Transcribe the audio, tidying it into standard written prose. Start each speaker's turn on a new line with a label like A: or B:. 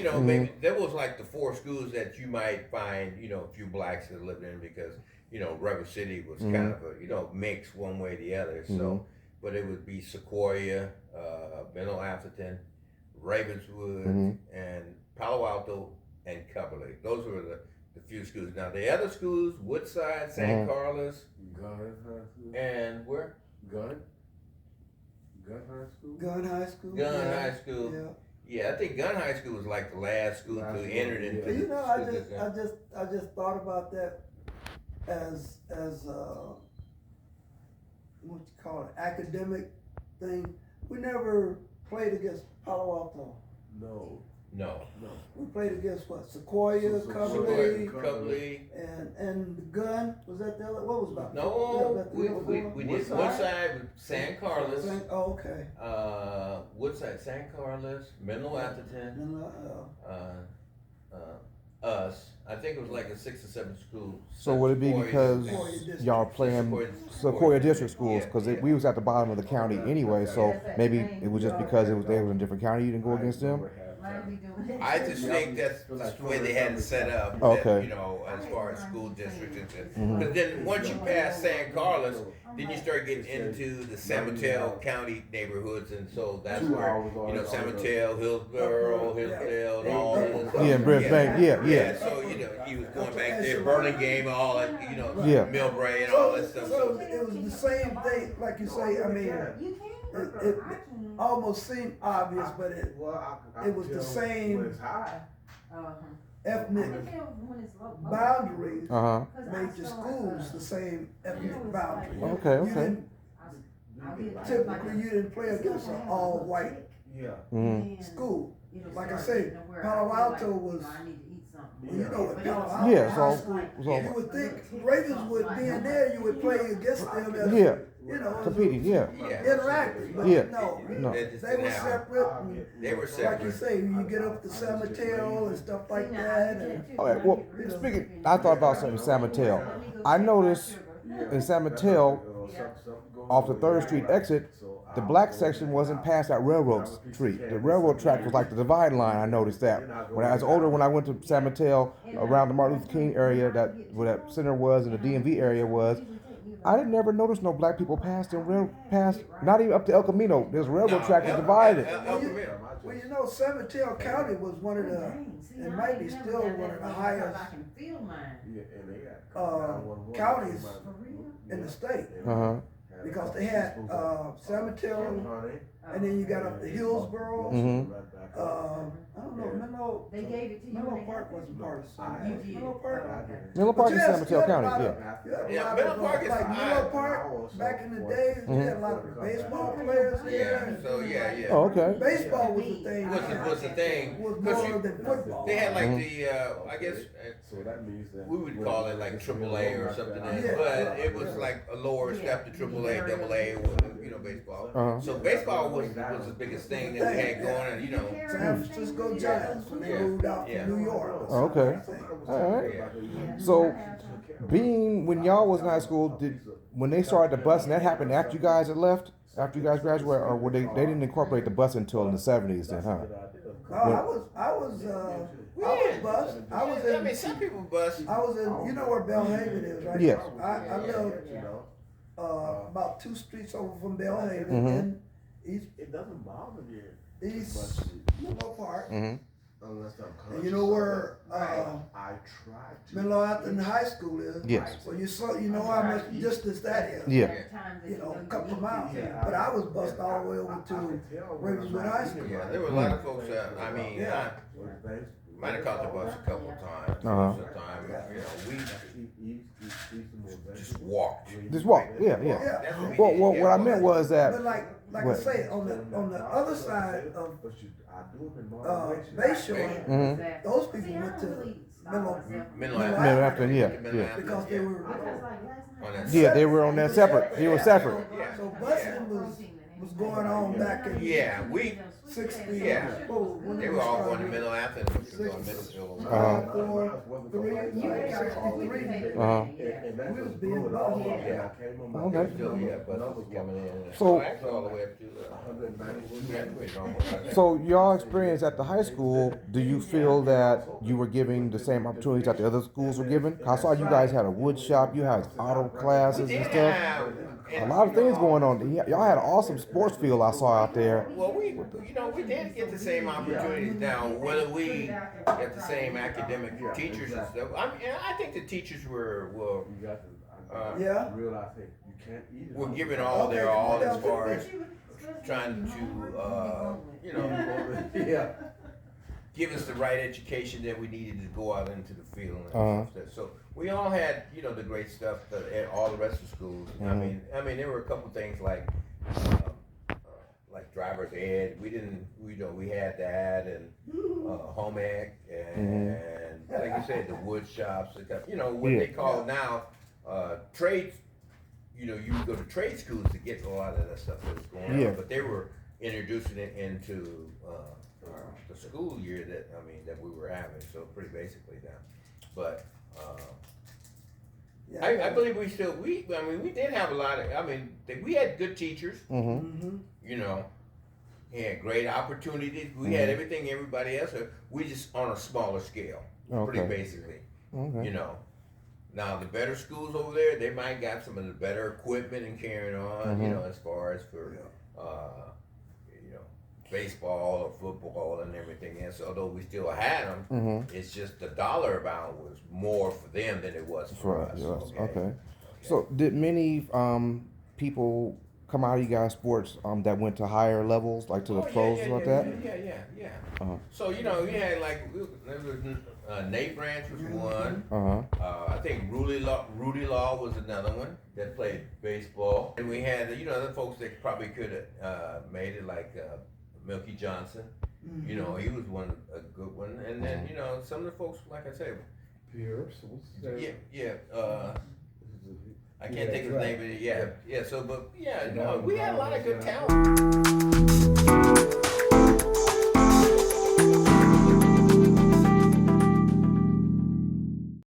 A: you know, maybe there was like the four schools that you might find, you know, a few blacks that lived in because, you know, River City was kind of a, you know, mix one way or the other. So, but it would be Sequoia, Middle Atherton, Ravenswood, and Palo Alto and Cumberland. Those were the few schools. Now the other schools, Woodside, San Carlos, and where?
B: Gun High School.
A: Gun High School.
C: Yeah.
A: Yeah, I think Gun High School was like the last school to enter into.
C: You know, I just thought about that as what you call it, academic thing. We never played against Palo Alto.
A: No.
C: We played against what? Sequoia,
A: Cumberland,
C: and the Gun. Was that the other? What was about?
A: No, we did Woodside with San Carlos.
C: Oh, okay.
A: Woodside, San Carlos, Middle Atherton, us. I think it was like a 6 or 7 schools.
D: So would it be because y'all playing Sequoia District schools? Because we was at the bottom of the county anyway, so maybe it was just because they was in a different county you didn't go against them?
A: I just think that's the way they had it set up.
D: Okay.
A: That, you know, as far as school districts and but then once you pass San Carlos, then you start getting into the San Mateo County neighborhoods, and so that's where, you know, San Mateo, Hillsborough, Hillsdale, and all this.
D: Yeah, Brisbane, yeah.
A: So, you know, he was going back there, Burlingame, all that, you know,
D: Yeah.
A: Millbrae and all that stuff.
C: So it was the same thing, like you say. I mean, it almost seemed obvious, but it was the same ethnic boundaries made your schools the same ethnic boundaries.
D: Okay.
C: Typically, you didn't play against an all-white school. Like I say, Palo Alto was. Well, you know what Palo Alto High School. You would think Ravenswood being there, you would play against them as, you know,
D: competing,
C: interacting. But no, they were separate.
A: They were separate.
C: Like you say, you get up to San Mateo and stuff like that. And,
D: Okay, well, speaking, I thought about something in San Mateo. I noticed in San Mateo, off the 3rd Street exit, the black section wasn't past that railroad street. The railroad track was like the dividing line. I noticed that. When I was older, when I went to San Mateo, around the Martin Luther King area, where that center was and the DMV area was, I didn't never notice no black people past not even up to El Camino. There's a railroad track that divided.
C: Well, you know, San Mateo County was one of the, it might be still one of the highest counties in the state. Because they had San Mateo, and then you got up to Hillsborough. I don't know, Menlo Park wasn't part of San Mateo.
D: Menlo Park is San Mateo County,
A: Menlo Park is
C: like Menlo Park back in the days. You had a lot of baseball players there.
D: Oh, okay.
C: Baseball was the thing.
A: Was the thing.
C: Was more than football.
A: They had like the, I guess, we would call it like AAA or something, but it was like a lower step to AAA, AA, you know, baseball. So baseball was the biggest thing that we had going, and you know.
C: San Francisco Giants when they moved out to New York.
D: Okay. All right. So, when y'all was in high school, when they started the bus, and that happened after you guys had left, after you guys graduated, or were they didn't incorporate the bus until in the 70s then, huh?
C: I was bused.
A: I mean, some people bust.
C: I was in, you know where Belhaven is, right?
D: Yes.
C: I lived about 2 streets over from Belhaven, and
B: It doesn't bother me.
C: East Menlo Park.
B: Unless I'm conscious.
C: And you know where
B: I tried to.
C: Menlo Atherton High School is?
D: Yes.
C: So you know how much distance that is?
D: Yeah.
C: You know, a couple of miles. But I was bused all the way over to Ravenswood High School.
A: Yeah, there were a lot of folks that, I mean, I might have caught the bus a couple of times. Most of the time, you know, we just walked.
D: Yeah. Well, what I meant was that.
C: But like I say, on the other side of Bayshore, those people went to
A: Menlo
D: Atherton, yeah.
C: because they were
D: Yeah, they were on that separate. They were separate.
C: So busing was going on back in
A: Yeah, we
C: 60.
A: Yeah.
C: When
A: they
C: it
A: were
C: was
A: all
C: started.
A: going to Middle Athens, which was on middle school.
C: 4, 3, 63. We was being loved.
A: Yeah.
D: Okay.
A: Still, yeah, buses coming in.
D: So-
A: Actually, all the way up to graduated almost.
D: So y'all experience at the high school, do you feel that you were giving the same opportunities that the other schools were giving? I saw you guys had a wood shop, you had auto classes and stuff. A lot of things going on. Y'all had an awesome sports field I saw out there.
A: Well, we did get the same opportunities now. Whether we get the same academic teachers and stuff, I think the teachers were
C: Yeah.
B: Realize that you can't eat it.
A: were giving all their all as far as trying to
B: Yeah.
A: give us the right education that we needed to go out into the field and stuff. So we all had, the great stuff at all the rest of the schools. I mean, there were a couple things like driver's ed. We had that, and home ec, and like you said, the wood shops. What they call now trades. You would go to trade schools to get a lot of that stuff that was going on, but they were introducing it into the school year that we were having. So pretty basically now, but. I believe we did have a lot of, we had good teachers, had great opportunities. We had everything everybody else had. We just on a smaller scale, pretty basically, Now the better schools over there, they might got some of the better equipment and carrying on, as far as for, baseball or football and everything else. Although we still had them, it's just the dollar amount was more for them than it was for us.
D: Okay. So did many people come out of you guys' sports that went to higher levels, like to the pros like that?
A: Yeah. So we had Nate Branch was one. I think Rudy Law was another one that played baseball. And we had other folks that probably could have made it, like Milky Johnson. He was a good one. And then some of the folks, like I said,
B: Pierce.
A: I can't think of his name, but yeah. So, but we had a lot of good talent.